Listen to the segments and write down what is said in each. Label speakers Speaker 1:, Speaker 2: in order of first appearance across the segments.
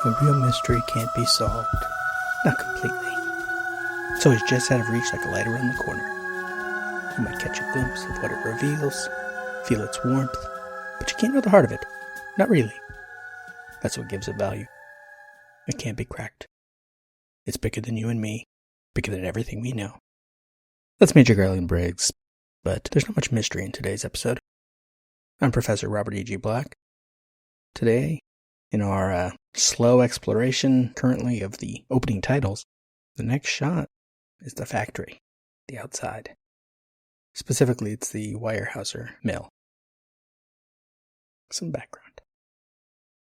Speaker 1: A real mystery can't be solved. Not completely. It's always just out of reach like a light around the corner. You might catch a glimpse of what it reveals, feel its warmth, but you can't know the heart of it. Not really. That's what gives it value. It can't be cracked. It's bigger than you and me, bigger than everything we know. That's Major Garland Briggs, but there's not much mystery in today's episode. I'm Professor Robert E.G. Black. Today, in our slow exploration currently of the opening titles, the next shot is the factory, the outside. Specifically, it's the Weyerhauser mill. Some background.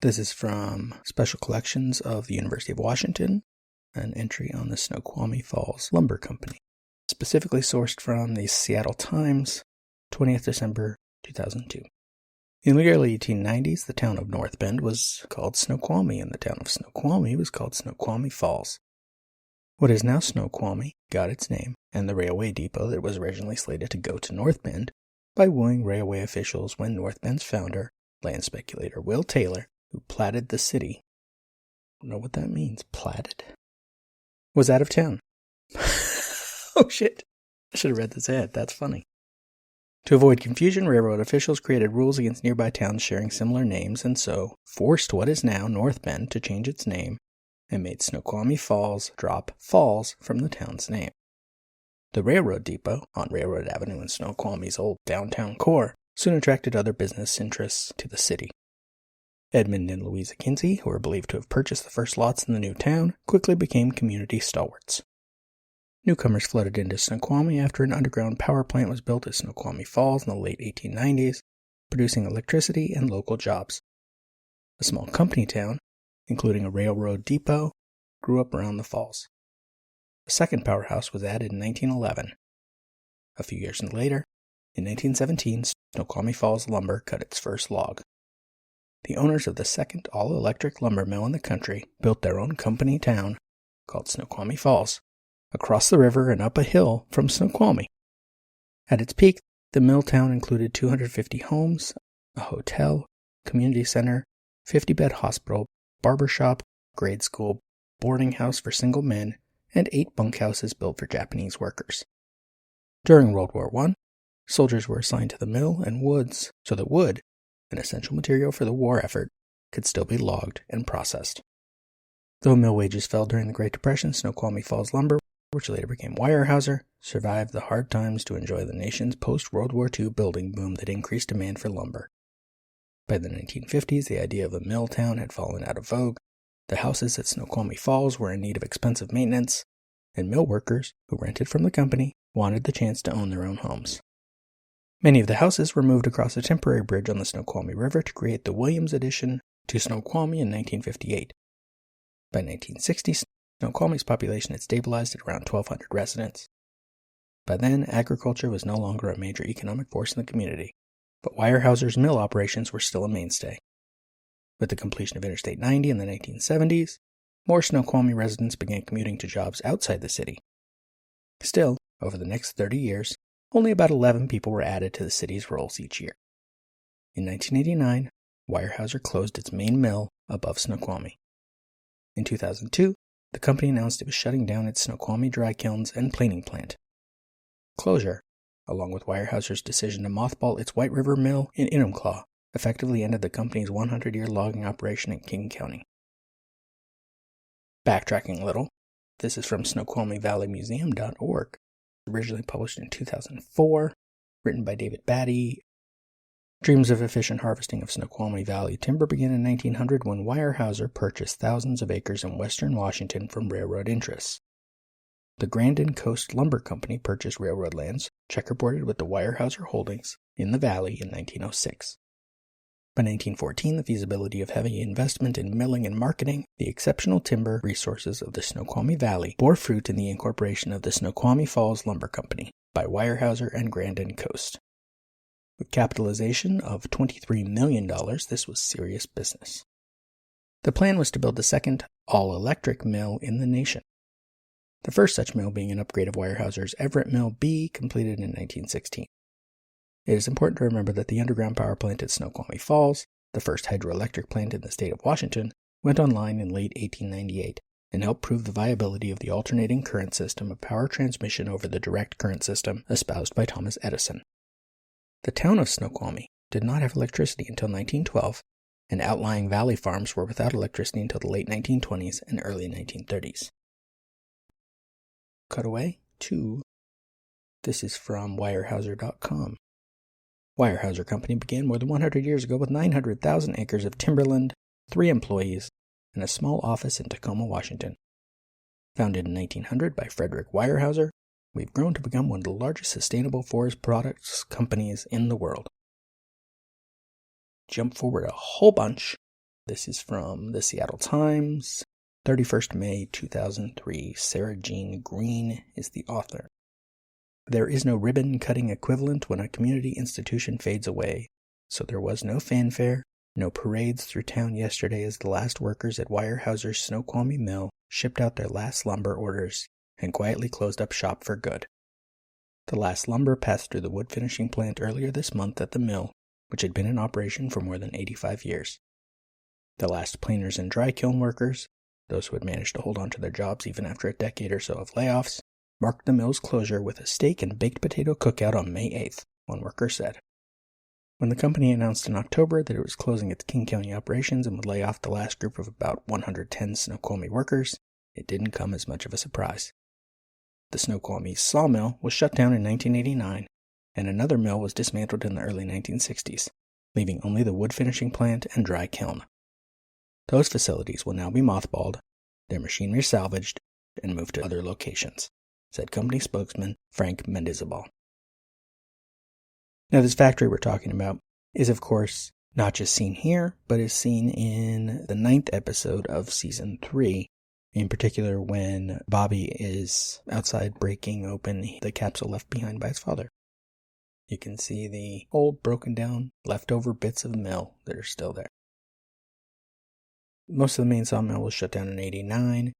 Speaker 1: This is from Special Collections of the University of Washington, an entry on the Snoqualmie Falls Lumber Company, specifically sourced from the Seattle Times, 20th December 2002. In the early 1890s, the town of North Bend was called Snoqualmie, and the town of Snoqualmie was called Snoqualmie Falls. What is now Snoqualmie got its name, and the railway depot that was originally slated to go to North Bend, by wooing railway officials when North Bend's founder, land speculator Will Taylor, who platted the city, I don't know what that means, platted, was out of town. Oh shit, I should have read this ad, that's funny. To avoid confusion, railroad officials created rules against nearby towns sharing similar names, and so forced what is now North Bend to change its name, and made Snoqualmie Falls drop Falls from the town's name. The railroad depot, on Railroad Avenue in Snoqualmie's old downtown core, soon attracted other business interests to the city. Edmund and Louisa Kinsey, who are believed to have purchased the first lots in the new town, quickly became community stalwarts. Newcomers flooded into Snoqualmie after an underground power plant was built at Snoqualmie Falls in the late 1890s, producing electricity and local jobs. A small company town, including a railroad depot, grew up around the falls. A second powerhouse was added in 1911. A few years later, in 1917, Snoqualmie Falls Lumber cut its first log. The owners of the second all-electric lumber mill in the country built their own company town, called Snoqualmie Falls, across the river and up a hill from Snoqualmie. At its peak, the mill town included 250 homes, a hotel, community center, 50-bed hospital, barber shop, grade school, boarding house for single men, and 8 bunkhouses built for Japanese workers. During World War I, soldiers were assigned to the mill and woods so that wood, an essential material for the war effort, could still be logged and processed. Though mill wages fell during the Great Depression, Snoqualmie Falls Lumber, which later became Weyerhauser, survived the hard times to enjoy the nation's post-World War II building boom that increased demand for lumber. By the 1950s, the idea of a mill town had fallen out of vogue. The houses at Snoqualmie Falls were in need of expensive maintenance, and mill workers, who rented from the company, wanted the chance to own their own homes. Many of the houses were moved across a temporary bridge on the Snoqualmie River to create the Williams addition to Snoqualmie in 1958. By 1960, Snoqualmie's population had stabilized at around 1,200 residents. By then, agriculture was no longer a major economic force in the community, but Weyerhauser's mill operations were still a mainstay. With the completion of Interstate 90 in the 1970s, more Snoqualmie residents began commuting to jobs outside the city. Still, over the next 30 years, only about 11 people were added to the city's rolls each year. In 1989, Weyerhauser closed its main mill above Snoqualmie. In 2002, the company announced it was shutting down its Snoqualmie dry kilns and planing plant. Closure, along with Weyerhauser's decision to mothball its White River mill in Enumclaw, effectively ended the company's 100-year logging operation in King County. Backtracking a little, this is from SnoqualmieValleyMuseum.org, originally published in 2004, written by David Batty. Dreams of efficient harvesting of Snoqualmie Valley timber began in 1900 when Weyerhauser purchased thousands of acres in western Washington from railroad interests. The Grandin Coast Lumber Company purchased railroad lands checkerboarded with the Weyerhauser holdings in the valley in 1906. By 1914, the feasibility of heavy investment in milling and marketing the exceptional timber resources of the Snoqualmie Valley bore fruit in the incorporation of the Snoqualmie Falls Lumber Company by Weyerhauser and Grandin Coast. With capitalization of $23 million, this was serious business. The plan was to build the second all-electric mill in the nation. The first such mill being an upgrade of Weyerhauser's Everett Mill B, completed in 1916. It is important to remember that the underground power plant at Snoqualmie Falls, the first hydroelectric plant in the state of Washington, went online in late 1898 and helped prove the viability of the alternating current system of power transmission over the direct current system espoused by Thomas Edison. The town of Snoqualmie did not have electricity until 1912, and outlying valley farms were without electricity until the late 1920s and early 1930s. Cutaway 2. This is from weyerhauser.com. Weyerhauser Company began more than 100 years ago with 900,000 acres of timberland, 3 employees, and a small office in Tacoma, Washington. Founded in 1900 by Frederick Weyerhauser, we've grown to become one of the largest sustainable forest products companies in the world. Jump forward a whole bunch. This is from the Seattle Times, 31st May 2003. Sarah Jean Green is the author. There is no ribbon-cutting equivalent when a community institution fades away, so there was no fanfare, no parades through town yesterday as the last workers at Weyerhauser's Snoqualmie mill shipped out their last lumber orders and quietly closed up shop for good. The last lumber passed through the wood finishing plant earlier this month at the mill, which had been in operation for more than 85 years. The last planers and dry kiln workers, those who had managed to hold on to their jobs even after a decade or so of layoffs, marked the mill's closure with a steak and baked potato cookout on May 8th, one worker said. When the company announced in October that it was closing its King County operations and would lay off the last group of about 110 Snoqualmie workers, it didn't come as much of a surprise. The Snoqualmie sawmill was shut down in 1989, and another mill was dismantled in the early 1960s, leaving only the wood finishing plant and dry kiln. Those facilities will now be mothballed, their machinery salvaged, and moved to other locations, said company spokesman Frank Mendizabal. Now, this factory we're talking about is, of course, not just seen here, but is seen in the 9th episode of Season 3, in particular when Bobby is outside breaking open the capsule left behind by his father. You can see the old, broken down, leftover bits of mill that are still there. Most of the main sawmill was shut down in 89.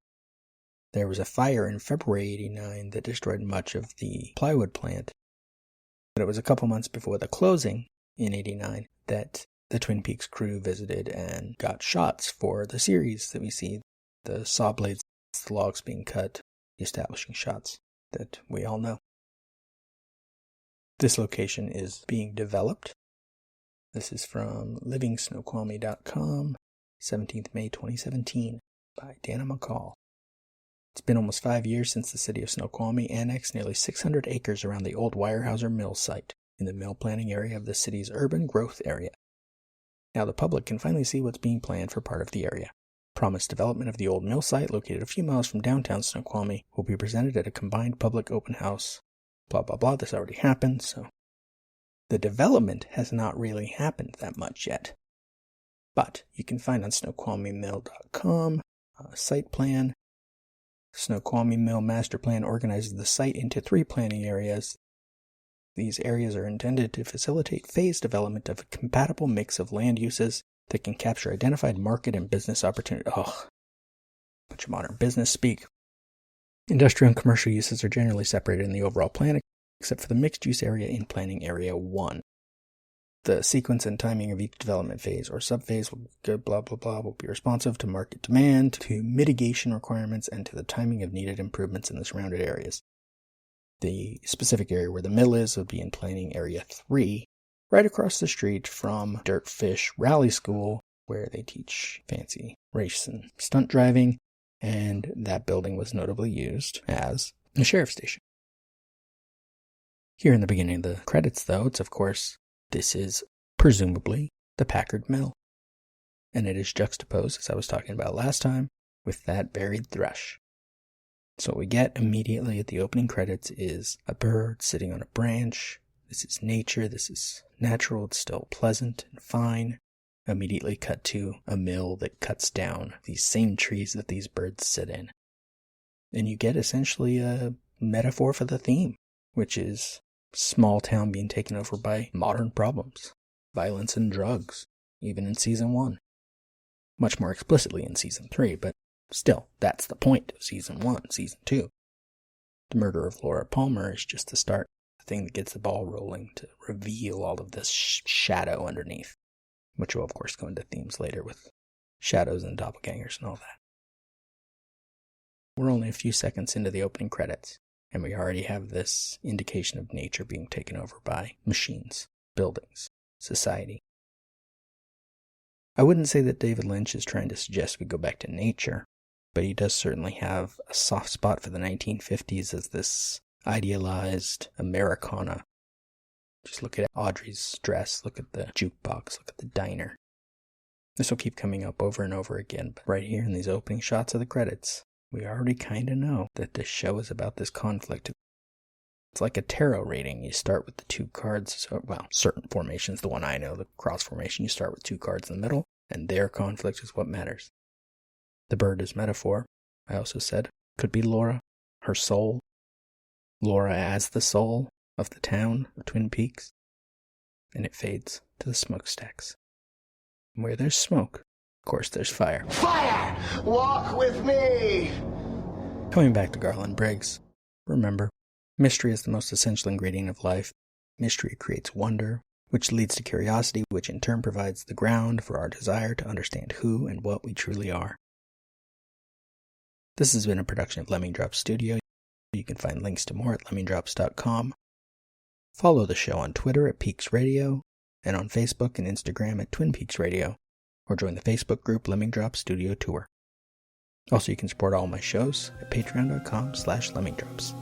Speaker 1: There was a fire in February 89 that destroyed much of the plywood plant. But it was a couple months before the closing in 89 that the Twin Peaks crew visited and got shots for the series that we see. The saw blades, the logs being cut, the establishing shots that we all know. This location is being developed. This is from livingsnoqualmie.com, 17th May 2017, by Dana McCall. It's been almost 5 years since the city of Snoqualmie annexed nearly 600 acres around the old Weyerhauser mill site in the mill planning area of the city's urban growth area. Now the public can finally see what's being planned for part of the area. Promised development of the old mill site, located a few miles from downtown Snoqualmie, will be presented at a combined public open house. Blah, blah, blah. This already happened, so the development has not really happened that much yet. But you can find on snoqualmiemill.com a site plan. Snoqualmie Mill Master Plan organizes the site into 3 planning areas. These areas are intended to facilitate phased development of a compatible mix of land uses that can capture identified market and business opportunities. Bunch of modern business speak. Industrial and commercial uses are generally separated in the overall plan, except for the mixed-use area in Planning Area 1. The sequence and timing of each development phase or subphase will be responsive to market demand, to mitigation requirements, and to the timing of needed improvements in the surrounded areas. The specific area where the mill is would be in Planning Area 3, right across the street from Dirtfish Rally School, where they teach fancy race and stunt driving, and that building was notably used as a sheriff's station. Here in the beginning of the credits, though, it's of course, this is presumably the Packard Mill, and it is juxtaposed, as I was talking about last time, with that buried thrush. So what we get immediately at the opening credits is a bird sitting on a branch. This is nature, this is natural, it's still pleasant and fine. Immediately cut to a mill that cuts down these same trees that these birds sit in. And you get essentially a metaphor for the theme, which is small town being taken over by modern problems, violence and drugs, even in Season 1. Much more explicitly in Season 3, but still, that's the point of Season 1. Season 2. The murder of Laura Palmer is just the start, the thing that gets the ball rolling to reveal all of this shadow underneath, which will of course go into themes later with shadows and doppelgangers and all that. We're only a few seconds into the opening credits, and we already have this indication of nature being taken over by machines, buildings, society. I wouldn't say that David Lynch is trying to suggest we go back to nature, but he does certainly have a soft spot for the 1950s as this idealized Americana. Just look at Audrey's dress, look at the jukebox, look at the diner. This will keep coming up over and over again, but right here in these opening shots of the credits, we already kind of know that this show is about this conflict. It's like a tarot reading. You start with the two cards, certain formations, the one I know, the cross formation, you start with two cards in the middle, and their conflict is what matters. The bird is metaphor, I also said. Could be Laura, her soul. Laura as the soul of the town of Twin Peaks. And it fades to the smokestacks. And where there's smoke, of course there's fire.
Speaker 2: Fire! Walk with me!
Speaker 1: Coming back to Garland Briggs, remember, mystery is the most essential ingredient of life. Mystery creates wonder, which leads to curiosity, which in turn provides the ground for our desire to understand who and what we truly are. This has been a production of Lemming Drops Studio. You can find links to more at lemmingdrops.com. Follow the show on Twitter at Peaks Radio, and on Facebook and Instagram at Twin Peaks Radio, or join the Facebook group Lemming Drops Studio Tour. Also, you can support all my shows at patreon.com/lemmingdrops.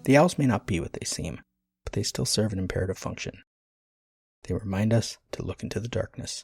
Speaker 1: The owls may not be what they seem, but they still serve an imperative function. They remind us to look into the darkness.